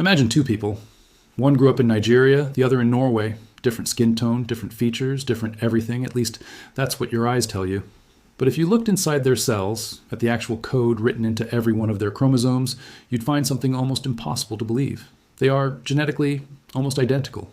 Imagine two people. One grew up in Nigeria, the other in Norway. Different skin tone, different features, different everything. At least that's what your eyes tell you. But if you looked inside their cells, at the actual code written into every one of their chromosomes, you'd find something almost impossible to believe. They are genetically almost identical.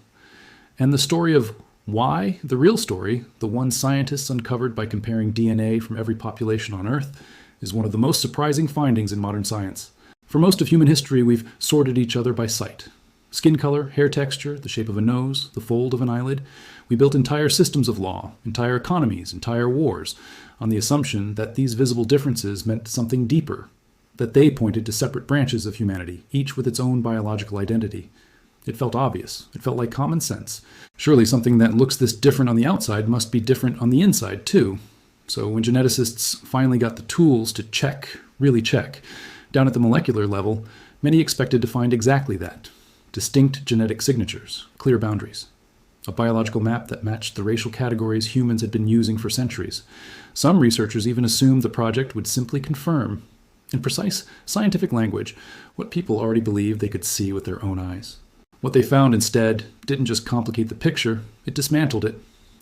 And the story of why, the real story, the one scientists uncovered by comparing DNA from every population on Earth, is one of the most surprising findings in modern science. For most of human history, we've sorted each other by sight. Skin color, hair texture, the shape of a nose, the fold of an eyelid. We built entire systems of law, entire economies, entire wars, on the assumption that these visible differences meant something deeper, that they pointed to separate branches of humanity, each with its own biological identity. It felt obvious. It felt like common sense. Surely something that looks this different on the outside must be different on the inside, too. So when geneticists finally got the tools to check, really check, down at the molecular level, many expected to find exactly that. Distinct genetic signatures, clear boundaries. A biological map that matched the racial categories humans had been using for centuries. Some researchers even assumed the project would simply confirm, in precise scientific language, what people already believed they could see with their own eyes. What they found instead didn't just complicate the picture, it dismantled it.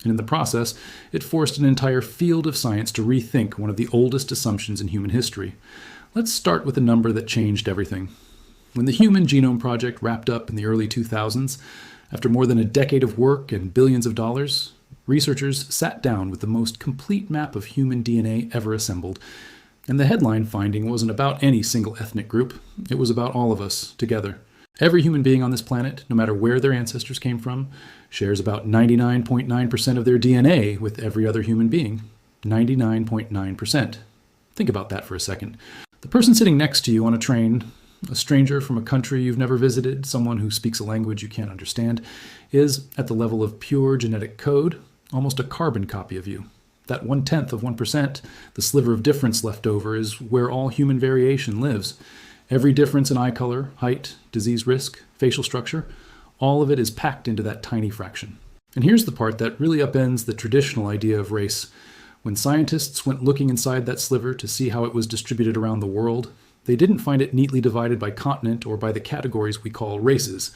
And in the process, it forced an entire field of science to rethink one of the oldest assumptions in human history. Let's start with a number that changed everything. When the Human Genome Project wrapped up in the early 2000s, after more than a decade of work and billions of dollars, researchers sat down with the most complete map of human DNA ever assembled. And the headline finding wasn't about any single ethnic group, it was about all of us together. Every human being on this planet, no matter where their ancestors came from, shares about 99.9% of their DNA with every other human being. 99.9%. Think about that for a second. The person sitting next to you on a train, a stranger from a country you've never visited, someone who speaks a language you can't understand, is, at the level of pure genetic code, almost a carbon copy of you. That 1/10 of 1%, the sliver of difference left over, is where all human variation lives. Every difference in eye color, height, disease risk, facial structure, all of it is packed into that tiny fraction. And here's the part that really upends the traditional idea of race. When scientists went looking inside that sliver to see how it was distributed around the world, they didn't find it neatly divided by continent or by the categories we call races.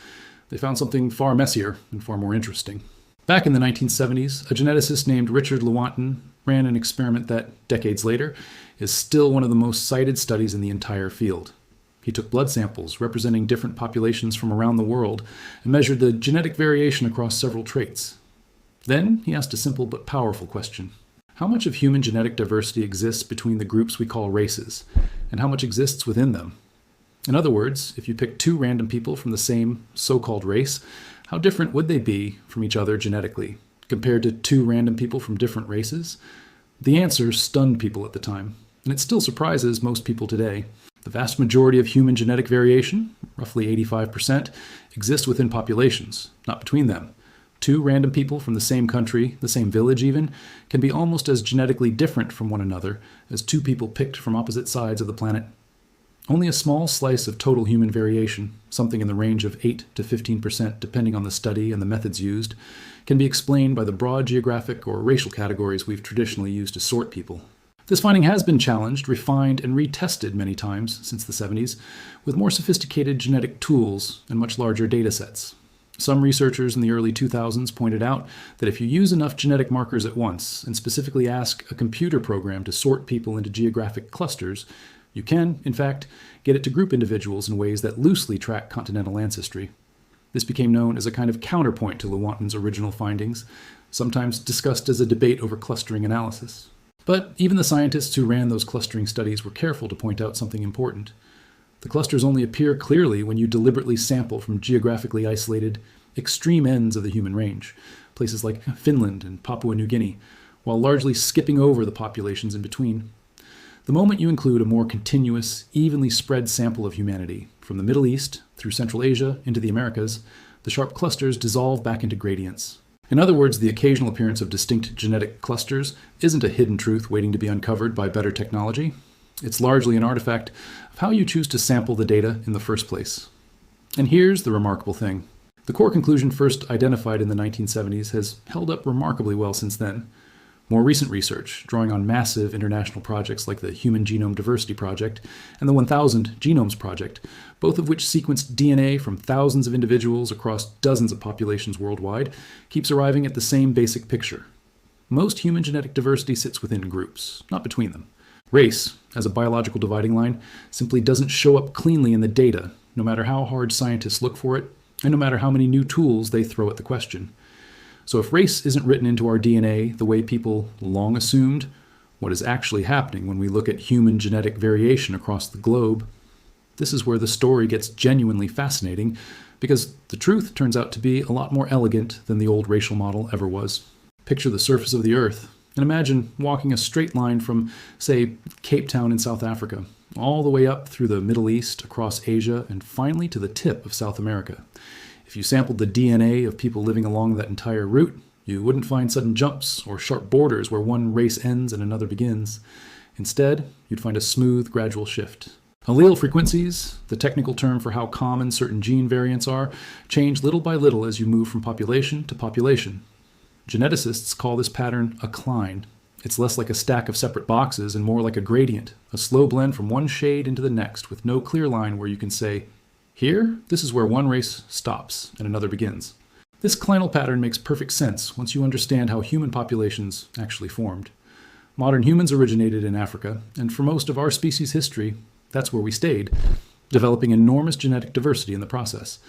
They found something far messier and far more interesting. Back in the 1970s, a geneticist named Richard Lewontin ran an experiment that, decades later, is still one of the most cited studies in the entire field. He took blood samples representing different populations from around the world and measured the genetic variation across several traits. Then he asked a simple but powerful question. How much of human genetic diversity exists between the groups we call races, and how much exists within them? In other words, if you pick two random people from the same so-called race, how different would they be from each other genetically, compared to two random people from different races? The answer stunned people at the time, and it still surprises most people today. The vast majority of human genetic variation, roughly 85%, exists within populations, not between them. Two random people from the same country, the same village even, can be almost as genetically different from one another as two people picked from opposite sides of the planet. Only a small slice of total human variation, something in the range of 8 to 15% depending on the study and the methods used, can be explained by the broad geographic or racial categories we've traditionally used to sort people. This finding has been challenged, refined, and retested many times since the 70s, with more sophisticated genetic tools and much larger data sets. Some researchers in the early 2000s pointed out that if you use enough genetic markers at once, and specifically ask a computer program to sort people into geographic clusters, you can, in fact, get it to group individuals in ways that loosely track continental ancestry. This became known as a kind of counterpoint to Lewontin's original findings, sometimes discussed as a debate over clustering analysis. But even the scientists who ran those clustering studies were careful to point out something important. The clusters only appear clearly when you deliberately sample from geographically isolated, extreme ends of the human range, places like Finland and Papua New Guinea, while largely skipping over the populations in between. The moment you include a more continuous, evenly spread sample of humanity, from the Middle East through Central Asia into the Americas, the sharp clusters dissolve back into gradients. In other words, the occasional appearance of distinct genetic clusters isn't a hidden truth waiting to be uncovered by better technology. It's largely an artifact of how you choose to sample the data in the first place. And here's the remarkable thing. The core conclusion first identified in the 1970s has held up remarkably well since then. More recent research, drawing on massive international projects like the Human Genome Diversity Project and the 1000 Genomes Project, both of which sequenced DNA from thousands of individuals across dozens of populations worldwide, keeps arriving at the same basic picture. Most human genetic diversity sits within groups, not between them. Race, as a biological dividing line, simply doesn't show up cleanly in the data, no matter how hard scientists look for it, and no matter how many new tools they throw at the question. So if race isn't written into our DNA the way people long assumed, what is actually happening when we look at human genetic variation across the globe? This is where the story gets genuinely fascinating, because the truth turns out to be a lot more elegant than the old racial model ever was. Picture the surface of the Earth, and imagine walking a straight line from, say, Cape Town in South Africa, all the way up through the Middle East, across Asia, and finally to the tip of South America. If you sampled the DNA of people living along that entire route, you wouldn't find sudden jumps or sharp borders where one race ends and another begins. Instead, you'd find a smooth, gradual shift. Allele frequencies, the technical term for how common certain gene variants are, change little by little as you move from population to population. Geneticists call this pattern a cline. It's less like a stack of separate boxes and more like a gradient, a slow blend from one shade into the next with no clear line where you can say, here, this is where one race stops and another begins. This clinal pattern makes perfect sense once you understand how human populations actually formed. Modern humans originated in Africa, and for most of our species' history, that's where we stayed, developing enormous genetic diversity in the process.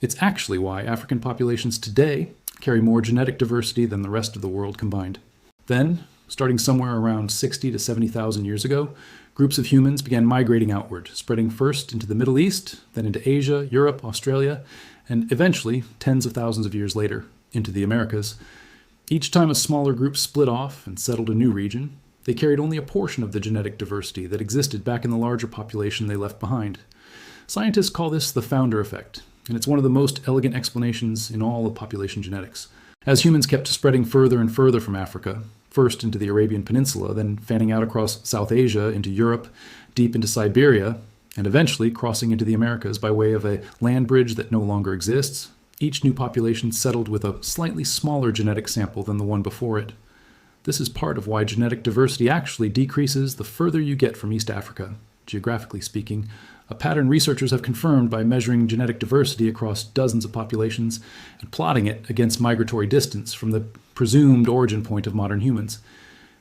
It's actually why African populations today carry more genetic diversity than the rest of the world combined. Then, starting somewhere around 60 to 70,000 years ago, groups of humans began migrating outward, spreading first into the Middle East, then into Asia, Europe, Australia, and eventually, tens of thousands of years later, into the Americas. Each time a smaller group split off and settled a new region, they carried only a portion of the genetic diversity that existed back in the larger population they left behind. Scientists call this the founder effect, and it's one of the most elegant explanations in all of population genetics. As humans kept spreading further and further from Africa, first into the Arabian Peninsula, then fanning out across South Asia into Europe, deep into Siberia, and eventually crossing into the Americas by way of a land bridge that no longer exists, each new population settled with a slightly smaller genetic sample than the one before it. This is part of why genetic diversity actually decreases the further you get from East Africa, geographically speaking, a pattern researchers have confirmed by measuring genetic diversity across dozens of populations and plotting it against migratory distance from the presumed origin point of modern humans.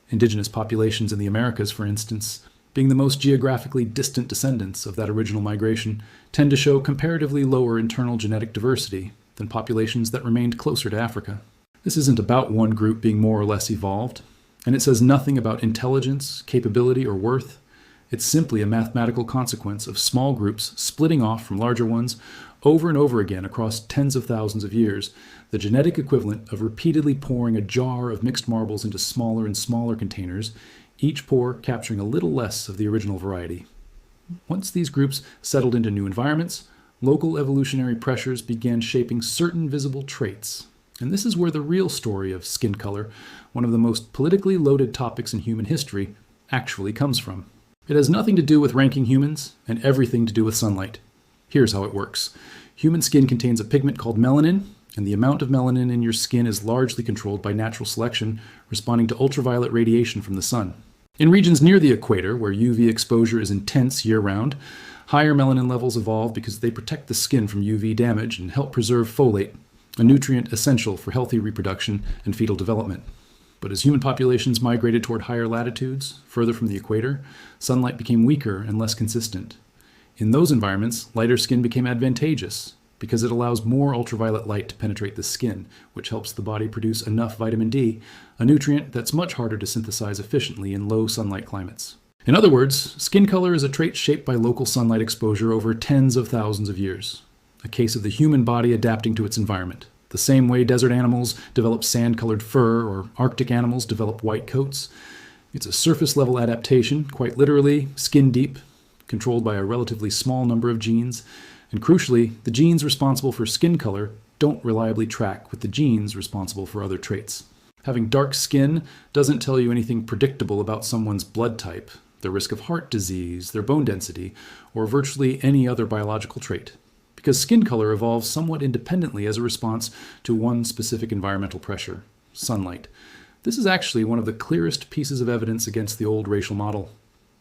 Indigenous populations in the Americas, for instance, being the most geographically distant descendants of that original migration, tend to show comparatively lower internal genetic diversity than populations that remained closer to Africa. This isn't about one group being more or less evolved, and it says nothing about intelligence, capability, or worth. It's simply a mathematical consequence of small groups splitting off from larger ones over and over again across tens of thousands of years, the genetic equivalent of repeatedly pouring a jar of mixed marbles into smaller and smaller containers, each pour capturing a little less of the original variety. Once these groups settled into new environments, local evolutionary pressures began shaping certain visible traits. And this is where the real story of skin color, one of the most politically loaded topics in human history, actually comes from. It has nothing to do with ranking humans and everything to do with sunlight. Here's how it works. Human skin contains a pigment called melanin, and the amount of melanin in your skin is largely controlled by natural selection, responding to ultraviolet radiation from the sun. In regions near the equator, where UV exposure is intense year-round, higher melanin levels evolve because they protect the skin from UV damage and help preserve folate, a nutrient essential for healthy reproduction and fetal development. But as human populations migrated toward higher latitudes, further from the equator, sunlight became weaker and less consistent. In those environments, lighter skin became advantageous because it allows more ultraviolet light to penetrate the skin, which helps the body produce enough vitamin D, a nutrient that's much harder to synthesize efficiently in low sunlight climates. In other words, skin color is a trait shaped by local sunlight exposure over tens of thousands of years, a case of the human body adapting to its environment. The same way desert animals develop sand-colored fur or Arctic animals develop white coats. It's a surface-level adaptation, quite literally skin-deep, controlled by a relatively small number of genes. And crucially, the genes responsible for skin color don't reliably track with the genes responsible for other traits. Having dark skin doesn't tell you anything predictable about someone's blood type, their risk of heart disease, their bone density, or virtually any other biological trait, because skin color evolves somewhat independently as a response to one specific environmental pressure, sunlight. This is actually one of the clearest pieces of evidence against the old racial model.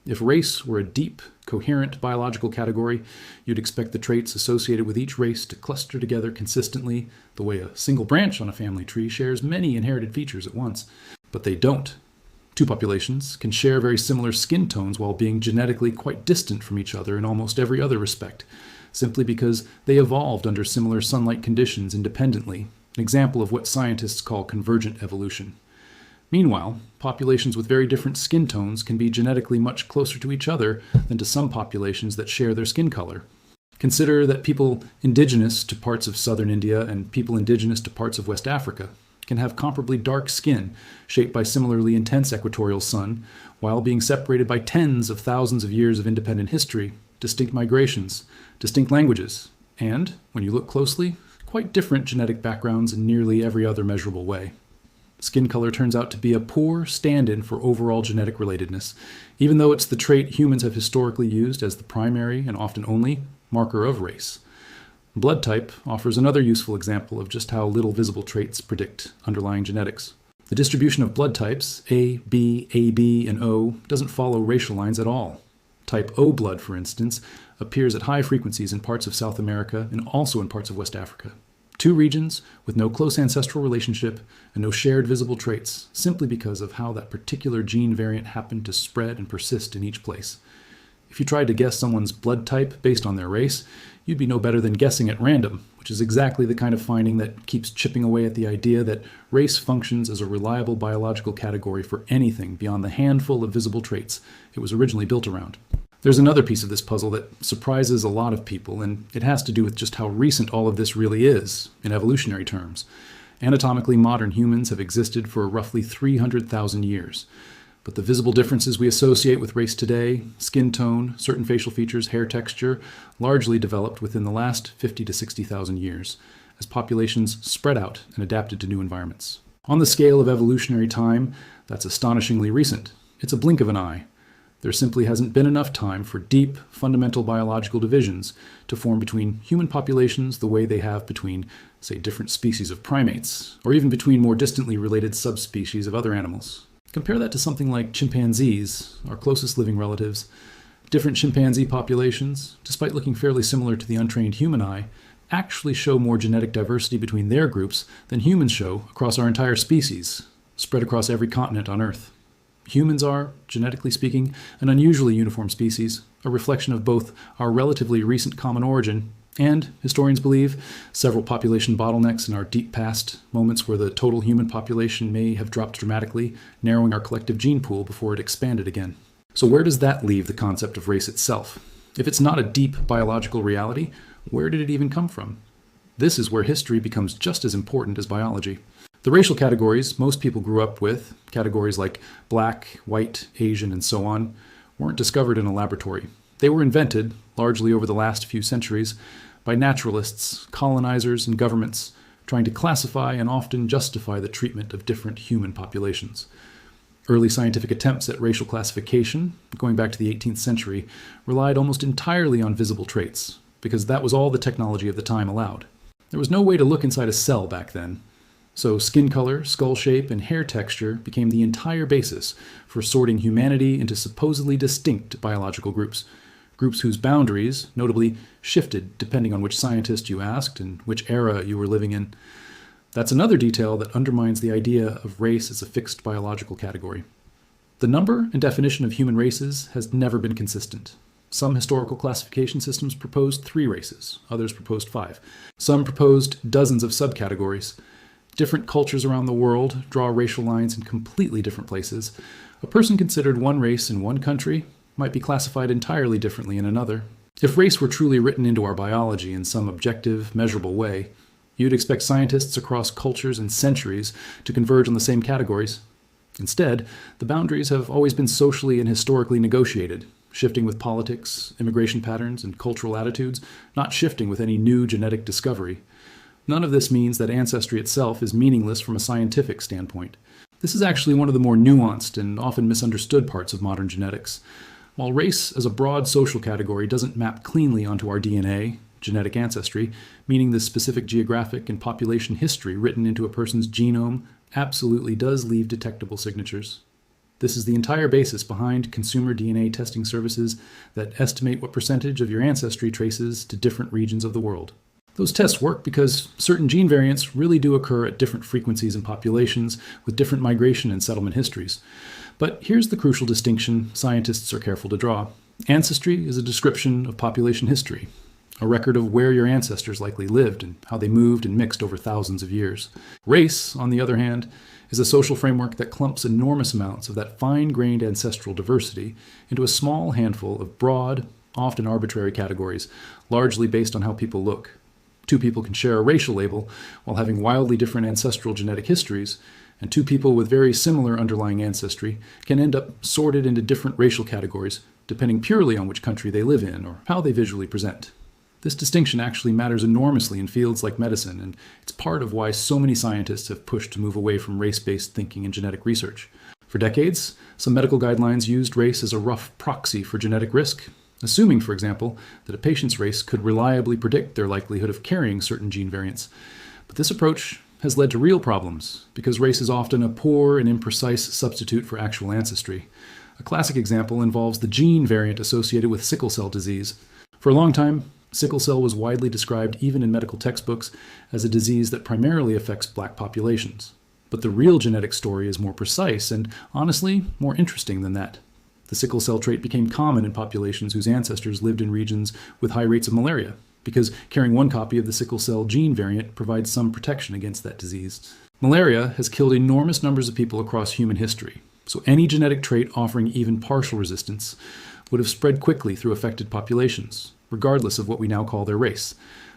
If race were a deep, coherent biological category, you'd expect the traits associated with each race to cluster together consistently, the way a single branch on a family tree shares many inherited features at once. But they don't. Two populations can share very similar skin tones while being genetically quite distant from each other in almost every other respect, simply because they evolved under similar sunlight conditions independently, an example of what scientists call convergent evolution. Meanwhile, populations with very different skin tones can be genetically much closer to each other than to some populations that share their skin color. Consider that people indigenous to parts of southern India and people indigenous to parts of West Africa can have comparably dark skin, shaped by similarly intense equatorial sun, while being separated by tens of thousands of years of independent history, distinct migrations, distinct languages, and, when you look closely, quite different genetic backgrounds in nearly every other measurable way. Skin color turns out to be a poor stand-in for overall genetic relatedness, even though it's the trait humans have historically used as the primary and often only marker of race. Blood type offers another useful example of just how little visible traits predict underlying genetics. The distribution of blood types, A, B, AB, and O, doesn't follow racial lines at all. Type O blood, for instance, appears at high frequencies in parts of South America and also in parts of West Africa. Two regions with no close ancestral relationship and no shared visible traits, simply because of how that particular gene variant happened to spread and persist in each place. If you tried to guess someone's blood type based on their race, you'd be no better than guessing at random, which is exactly the kind of finding that keeps chipping away at the idea that race functions as a reliable biological category for anything beyond the handful of visible traits it was originally built around. There's another piece of this puzzle that surprises a lot of people, and it has to do with just how recent all of this really is, in evolutionary terms. Anatomically modern humans have existed for roughly 300,000 years. But the visible differences we associate with race today, skin tone, certain facial features, hair texture, largely developed within the last 50 to 60,000 years, as populations spread out and adapted to new environments. On the scale of evolutionary time, that's astonishingly recent. It's a blink of an eye. There simply hasn't been enough time for deep, fundamental biological divisions to form between human populations the way they have between, say, different species of primates, or even between more distantly related subspecies of other animals. Compare that to something like chimpanzees, our closest living relatives. Different chimpanzee populations, despite looking fairly similar to the untrained human eye, actually show more genetic diversity between their groups than humans show across our entire species, spread across every continent on Earth. Humans are, genetically speaking, an unusually uniform species, a reflection of both our relatively recent common origin and, historians believe, several population bottlenecks in our deep past, moments where the total human population may have dropped dramatically, narrowing our collective gene pool before it expanded again. So where does that leave the concept of race itself? If it's not a deep biological reality, where did it even come from? This is where history becomes just as important as biology. The racial categories most people grew up with, categories like black, white, Asian, and so on, weren't discovered in a laboratory. They were invented, largely over the last few centuries, by naturalists, colonizers, and governments trying to classify and often justify the treatment of different human populations. Early scientific attempts at racial classification, going back to the 18th century, relied almost entirely on visible traits, because that was all the technology of the time allowed. There was no way to look inside a cell back then, so skin color, skull shape, and hair texture became the entire basis for sorting humanity into supposedly distinct biological groups. Groups whose boundaries, notably, shifted depending on which scientist you asked and which era you were living in. That's another detail that undermines the idea of race as a fixed biological category. The number and definition of human races has never been consistent. Some historical classification systems proposed 3 races, others proposed 5. Some proposed dozens of subcategories. Different cultures around the world draw racial lines in completely different places. A person considered one race in one country might be classified entirely differently in another. If race were truly written into our biology in some objective, measurable way, you'd expect scientists across cultures and centuries to converge on the same categories. Instead, the boundaries have always been socially and historically negotiated, shifting with politics, immigration patterns, and cultural attitudes, not shifting with any new genetic discovery. None of this means that ancestry itself is meaningless from a scientific standpoint. This is actually one of the more nuanced and often misunderstood parts of modern genetics. While race as a broad social category doesn't map cleanly onto our DNA, genetic ancestry, meaning the specific geographic and population history written into a person's genome absolutely does leave detectable signatures. This is the entire basis behind consumer DNA testing services that estimate what percentage of your ancestry traces to different regions of the world. Those tests work because certain gene variants really do occur at different frequencies in populations with different migration and settlement histories. But here's the crucial distinction scientists are careful to draw. Ancestry is a description of population history, a record of where your ancestors likely lived and how they moved and mixed over thousands of years. Race, on the other hand, is a social framework that clumps enormous amounts of that fine-grained ancestral diversity into a small handful of broad, often arbitrary categories, largely based on how people look. Two people can share a racial label while having wildly different ancestral genetic histories, and two people with very similar underlying ancestry can end up sorted into different racial categories depending purely on which country they live in or how they visually present. This distinction actually matters enormously in fields like medicine, and it's part of why so many scientists have pushed to move away from race-based thinking in genetic research. For decades, some medical guidelines used race as a rough proxy for genetic risk, assuming, for example, that a patient's race could reliably predict their likelihood of carrying certain gene variants. But this approach has led to real problems, because race is often a poor and imprecise substitute for actual ancestry. A classic example involves the gene variant associated with sickle cell disease. For a long time, sickle cell was widely described, even in medical textbooks, as a disease that primarily affects black populations. But the real genetic story is more precise and, honestly, more interesting than that. The sickle cell trait became common in populations whose ancestors lived in regions with high rates of malaria, because carrying one copy of the sickle cell gene variant provides some protection against that disease. Malaria has killed enormous numbers of people across human history, so any genetic trait offering even partial resistance would have spread quickly through affected populations, regardless of what we now call their race.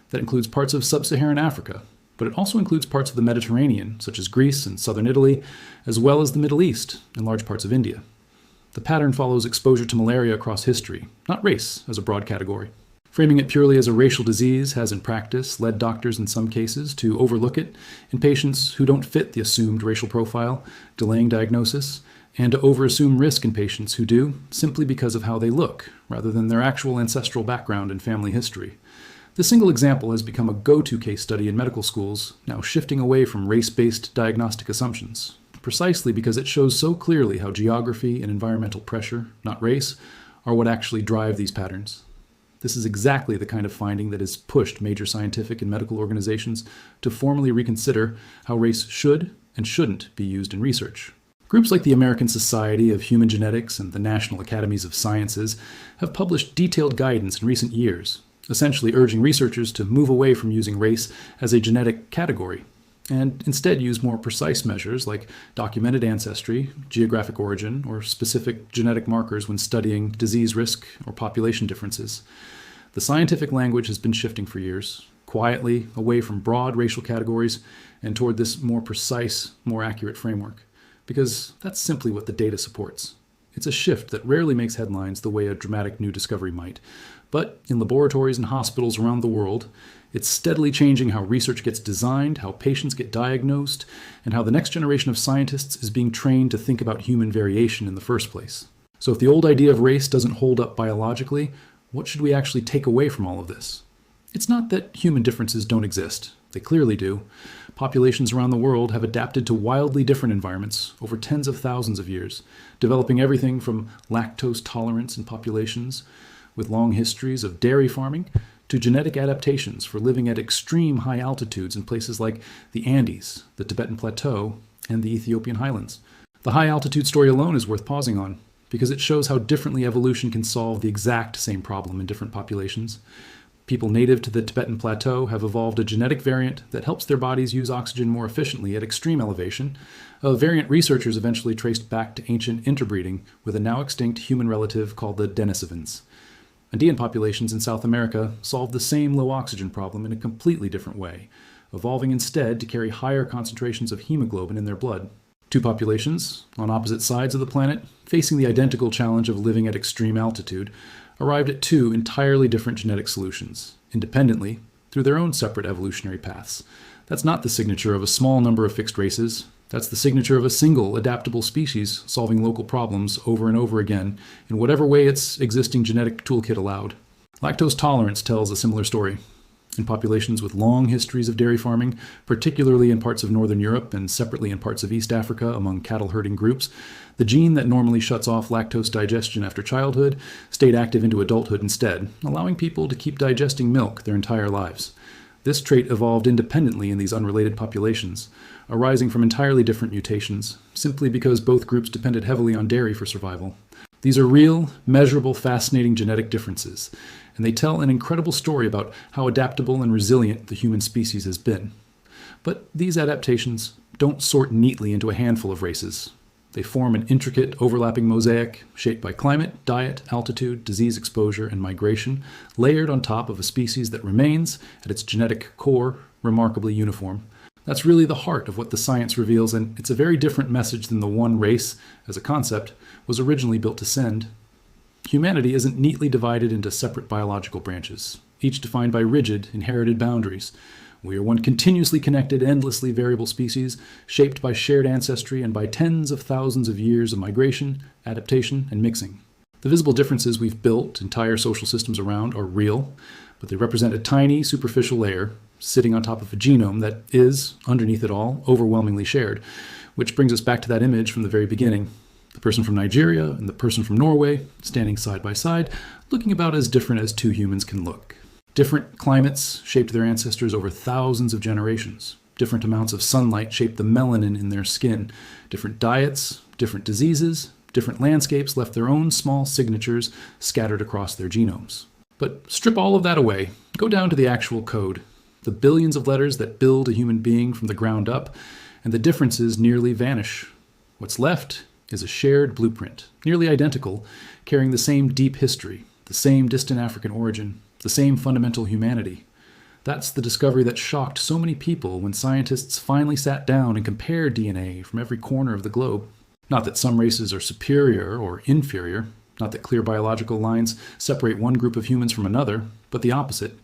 That includes parts of sub-Saharan Africa, but it also includes parts of the Mediterranean, such as Greece and southern Italy, as well as the Middle East and large parts of India. The pattern follows exposure to malaria across history, not race as a broad category. Framing it purely as a racial disease has, in practice, led doctors in some cases to overlook it in patients who don't fit the assumed racial profile, delaying diagnosis, and to overassume risk in patients who do, simply because of how they look, rather than their actual ancestral background and family history. This single example has become a go-to case study in medical schools, now shifting away from race-based diagnostic assumptions, precisely because it shows so clearly how geography and environmental pressure, not race, are what actually drive these patterns. This is exactly the kind of finding that has pushed major scientific and medical organizations to formally reconsider how race should and shouldn't be used in research. Groups like the American Society of Human Genetics and the National Academies of Sciences have published detailed guidance in recent years, essentially urging researchers to move away from using race as a genetic category, and instead use more precise measures like documented ancestry, geographic origin, or specific genetic markers when studying disease risk or population differences. The scientific language has been shifting for years, quietly away from broad racial categories and toward this more precise, more accurate framework, because that's simply what the data supports. It's a shift that rarely makes headlines the way a dramatic new discovery might, but in laboratories and hospitals around the world, it's steadily changing how research gets designed, how patients get diagnosed, and how the next generation of scientists is being trained to think about human variation in the first place. So if the old idea of race doesn't hold up biologically, what should we actually take away from all of this? It's not that human differences don't exist. They clearly do. Populations around the world have adapted to wildly different environments over tens of thousands of years, developing everything from lactose tolerance in populations with long histories of dairy farming to genetic adaptations for living at extreme high altitudes in places like the Andes, the Tibetan Plateau, and the Ethiopian highlands. The high altitude story alone is worth pausing on, because it shows how differently evolution can solve the exact same problem in different populations. People native to the Tibetan Plateau have evolved a genetic variant that helps their bodies use oxygen more efficiently at extreme elevation, a variant researchers eventually traced back to ancient interbreeding with a now extinct human relative called the Denisovans. Andean populations in South America solved the same low oxygen problem in a completely different way, evolving instead to carry higher concentrations of hemoglobin in their blood. Two populations, on opposite sides of the planet, facing the identical challenge of living at extreme altitude, arrived at two entirely different genetic solutions, independently, through their own separate evolutionary paths. That's not the signature of a small number of fixed races. That's the signature of a single adaptable species solving local problems over and over again in whatever way its existing genetic toolkit allowed. Lactose tolerance tells a similar story. In populations with long histories of dairy farming, particularly in parts of northern Europe and separately in parts of East Africa among cattle herding groups, the gene that normally shuts off lactose digestion after childhood stayed active into adulthood instead, allowing people to keep digesting milk their entire lives. This trait evolved independently in these unrelated populations, arising from entirely different mutations, simply because both groups depended heavily on dairy for survival. These are real, measurable, fascinating genetic differences, and they tell an incredible story about how adaptable and resilient the human species has been. But these adaptations don't sort neatly into a handful of races. They form an intricate, overlapping mosaic shaped by climate, diet, altitude, disease exposure, and migration, layered on top of a species that remains, at its genetic core, remarkably uniform. That's really the heart of what the science reveals, and it's a very different message than the one race, as a concept, was originally built to send. Humanity isn't neatly divided into separate biological branches, each defined by rigid, inherited boundaries. We are one continuously connected, endlessly variable species, shaped by shared ancestry and by tens of thousands of years of migration, adaptation, and mixing. The visible differences we've built entire social systems around are real, but they represent a tiny, superficial layer sitting on top of a genome that is, underneath it all, overwhelmingly shared, which brings us back to that image from the very beginning. The person from Nigeria and the person from Norway, standing side by side, looking about as different as two humans can look. Different climates shaped their ancestors over thousands of generations. Different amounts of sunlight shaped the melanin in their skin. Different diets, different diseases, different landscapes left their own small signatures scattered across their genomes. But strip all of that away, go down to the actual code, the billions of letters that build a human being from the ground up, and the differences nearly vanish. What's left is a shared blueprint, nearly identical, carrying the same deep history, the same distant African origin, the same fundamental humanity. That's the discovery that shocked so many people when scientists finally sat down and compared DNA from every corner of the globe. Not that some races are superior or inferior, not that clear biological lines separate one group of humans from another, but the opposite,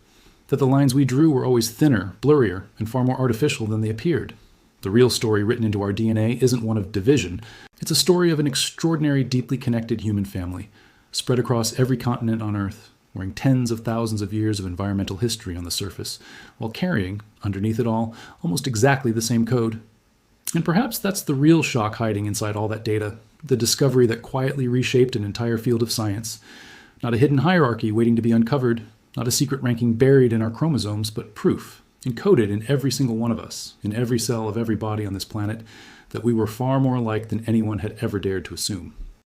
that the lines we drew were always thinner, blurrier, and far more artificial than they appeared. The real story written into our DNA isn't one of division. It's a story of an extraordinary, deeply connected human family, spread across every continent on Earth, wearing tens of thousands of years of environmental history on the surface, while carrying, underneath it all, almost exactly the same code. And perhaps that's the real shock hiding inside all that data, the discovery that quietly reshaped an entire field of science. Not a hidden hierarchy waiting to be uncovered, not a secret ranking buried in our chromosomes, but proof, encoded in every single one of us, in every cell of every body on this planet, that we were far more alike than anyone had ever dared to assume.